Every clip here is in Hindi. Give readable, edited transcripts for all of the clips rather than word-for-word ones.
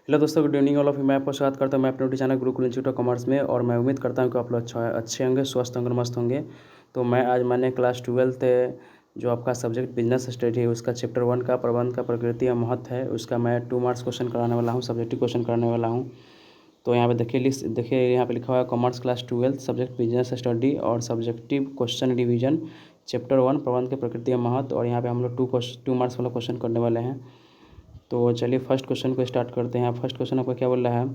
हेलो दोस्तों, good evening all of you. मैं आपका स्वागत करता हूं मैं अपने YouTube channel Gurukul institute of commerce में। और मैं उम्मीद करता हूं कि आप लोग अच्छे होंगे, स्वस्थ होंगे, मस्त होंगे। तो मैंने क्लास 12th जो आपका सब्जेक्ट बिजनेस स्टडी है उसका चैप्टर 1 का प्रबंध का प्रकृति और महत्व है, उसका मैं 2 मार्क्स क्वेश्चन कराने वाला हूँ, सब्जेक्टिव क्वेश्चन कराने वाला हूँ। तो यहाँ पे देखिए यहाँ पे लिखा हुआ है commerce class 12 subject business study और सब्जेक्टिव क्वेश्चन डिवीजन चैप्टर 1 प्रबंध के प्रकृति और महत्व। और यहाँ पे हम लोग 2 मार्क्स वाला क्वेश्चन करने वाले हैं। तो चलिए फर्स्ट क्वेश्चन को स्टार्ट करते हैं। फर्स्ट क्वेश्चन आपका क्या बोल रहा है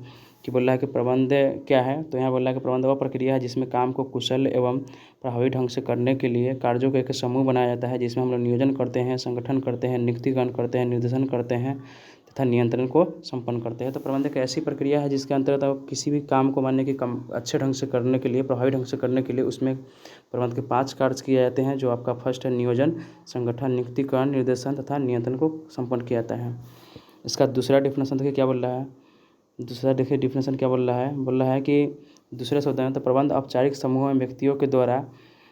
कि प्रबंध क्या है। तो यहाँ बोल रहा है कि प्रबंध वह प्रक्रिया है जिसमें काम को कुशल एवं प्रभावी ढंग से करने के लिए कार्यों का एक समूह बनाया जाता है, जिसमें हम लोग नियोजन करते हैं, संगठन करते हैं, नियुक्तिकरण करते हैं, निर्देशन करते हैं तथा नियंत्रण को संपन्न करते हैं। तो प्रबंध एक ऐसी प्रक्रिया है जिसके अंतर्गत आप किसी भी काम को मानने की अच्छे ढंग से करने के लिए, प्रभावी ढंग से करने के लिए उसमें प्रबंध के 5 कार्य किए जाते हैं। जो आपका फर्स्ट है नियोजन, संगठन, नियुक्तिकरण, निर्देशन तथा नियंत्रण को संपन्न किया जाता है। इसका दूसरा डिफिनेशन देखिए क्या बोल रहा है। डिफिनेशन क्या बोल रहा है कि दूसरे शब्दों में तो प्रबंध औपचारिक समूह में व्यक्तियों के द्वारा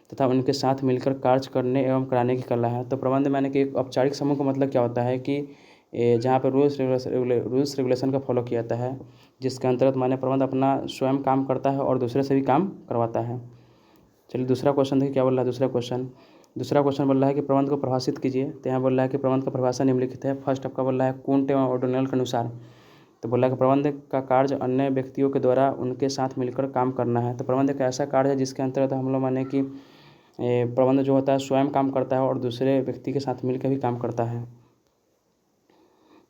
तथा उनके साथ मिलकर कार्य करने एवं कराने की कला है। तो प्रबंध माने कि एक औपचारिक समूह का मतलब क्या होता है कि जहाँ पर रूल्स रेगुलेशन का फॉलो किया जाता है, जिसके अंतर्गत माने प्रबंध अपना स्वयं काम करता है और दूसरे से भी काम करवाता है। चलिए दूसरा क्वेश्चन देखिए क्या बोल रहा है। दूसरा क्वेश्चन बोल रहा है कि प्रबंध को परिभाषित कीजिए। तो यहाँ बोल रहा है कि प्रबंध का परिभाषा निम्नलिखित है। फर्स्ट आपका बोल रहा है कुंट एवं ऑर्डिनल के अनुसार। तो बोला कि प्रबंध का कार्य अन्य व्यक्तियों के द्वारा उनके साथ मिलकर काम करना है। तो प्रबंध एक ऐसा कार्य है जिसके अंतर्गत हम लोग माने कि प्रबंध जो होता है स्वयं काम करता है और दूसरे व्यक्ति के साथ मिलकर भी काम करता है।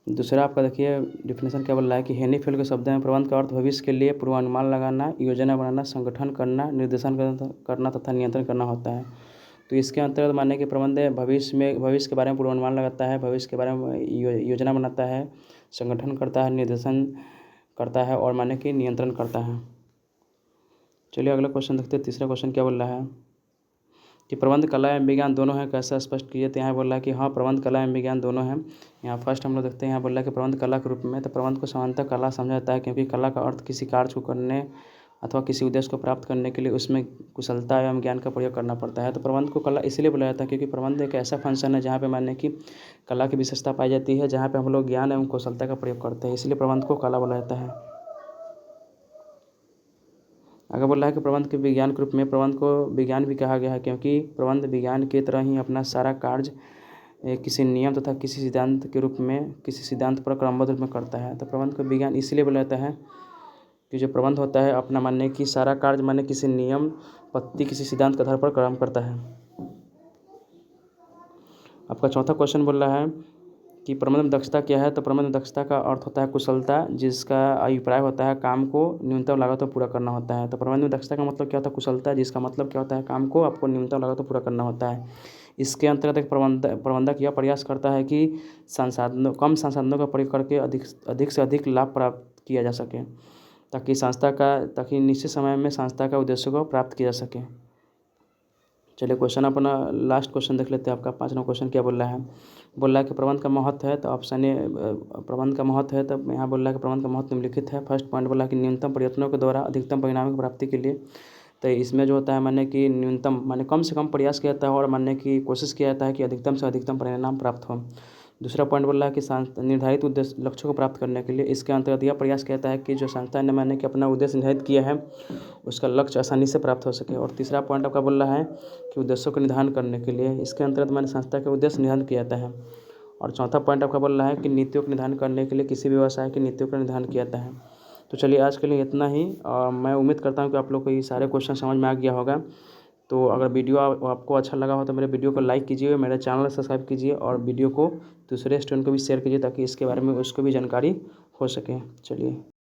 दूसरा आपका देखिए डिफिनेशन क्या बोल रहा है कि हेनी फेल के शब्द में प्रबंध का अर्थ भविष्य के लिए पूर्वानुमान लगाना, योजना बनाना, संगठन करना, निर्देशन करना तथा नियंत्रण करना होता है। तो इसके अंतर्गत माने कि प्रबंध भविष्य के बारे में पूर्वानुमान लगाता है, भविष्य के बारे में योजना बनाता है, संगठन करता है, निर्देशन करता है और माने कि नियंत्रण करता है। चलिए अगला क्वेश्चन देखते हैं। तीसरा क्वेश्चन क्या बोल रहा है कि प्रबंध कला एवं विज्ञान दोनों है, कैसा स्पष्ट कीजिए। तो यहाँ बोल रहा है कि हाँ प्रबंध कला एवं विज्ञान दोनों हैं। यहाँ फर्स्ट हम लोग देखते हैं, यहाँ बोल रहा है कि प्रबंध कला के रूप में। तो प्रबंध को सामान्यतः कला समझा जाता है, क्योंकि कला का अर्थ किसी कार्य को करने अथवा किसी उद्देश्य को प्राप्त करने के लिए उसमें कुशलता एवं ज्ञान का प्रयोग करना पड़ता है। तो प्रबंध को कला इसलिए बोला जाता है क्योंकि प्रबंध एक ऐसा फंक्शन है जहाँ पे मानने की कला की विशेषता पाई जाती है, जहाँ पे हम लोग ज्ञान एवं कुशलता का प्रयोग करते हैं, इसलिए प्रबंध को कला बोला जाता है। आगे बोल रहा है कि प्रबंध के विज्ञान के रूप में। प्रबंध को विज्ञान भी कहा गया है क्योंकि प्रबंध विज्ञान की तरह ही अपना सारा कार्य किसी नियम तथा किसी सिद्धांत पर क्रमबद्ध रूप में करता है। तो प्रबंध को विज्ञान इसलिए बोला जाता है कि जो प्रबंध होता है अपना मानने की सारा कार्य माने किसी नियम पद्धति किसी सिद्धांत के आधार पर काम करता है। आपका चौथा क्वेश्चन बोल रहा है कि प्रबंधन में दक्षता क्या है। तो प्रबंधन दक्षता का अर्थ होता है कुशलता, जिसका अभिप्राय होता है काम को न्यूनतम लागत में पूरा करना होता है। तो प्रबंधन में दक्षता का मतलब क्या होता है कुशलता, जिसका मतलब क्या होता है काम को आपको न्यूनतम लागत में पूरा करना होता है। इसके अंतर्गत एक प्रबंधक यह प्रयास करता है कि कम संसाधनों का प्रयोग करके अधिक से अधिक लाभ प्राप्त किया जा सके, ताकि निश्चित समय में संस्था का उद्देश्य को प्राप्त किया जा सके। चलिए क्वेश्चन अपना लास्ट क्वेश्चन देख लेते हैं। आपका 5वां क्वेश्चन क्या बोल रहा है कि प्रबंध का महत्व है। तो ऑप्शन ए प्रबंध का महत्व है। तब यहाँ बोल रहा है कि प्रबंध का महत्व निम्नलिखित है। फर्स्ट पॉइंट बोला कि न्यूनतम प्रयत्नों के द्वारा अधिकतम परिणाम की प्राप्ति के लिए। तो इसमें जो होता है माने कि न्यूनतम माने कम से कम प्रयास किया जाता है और मानने की कोशिश किया जाता है कि अधिकतम से अधिकतम परिणाम प्राप्त हो। दूसरा पॉइंट बोल रहा है कि निर्धारित उद्देश्य लक्ष्यों को प्राप्त करने के लिए इसके अंतर्गत यह प्रयास किया जाता है कि जो संस्था ने माने कि अपना उद्देश्य निर्धारित किया है उसका लक्ष्य आसानी से प्राप्त हो सके। और तीसरा पॉइंट आपका बोल रहा है कि उद्देश्यों का निर्धारण करने के लिए इसके अंतर्गत माने संस्था के उद्देश्य निर्धारण किया जाता है। और चौथा पॉइंट आपका बोल रहा है कि नीतियों का निर्धारण करने के लिए किसी भी व्यवसाय की नीतियों का निर्धारण किया जाता है। तो चलिए आज के लिए इतना ही। और मैं उम्मीद करता हूँ कि आप लोग को ये सारे क्वेश्चन समझ में आ गया होगा। तो अगर वीडियो आपको अच्छा लगा हो तो मेरे वीडियो को लाइक कीजिए, मेरे चैनल को सब्सक्राइब कीजिए और वीडियो को दूसरे स्टूडेंट को भी शेयर कीजिए, ताकि इसके बारे में उसको भी जानकारी हो सके। चलिए।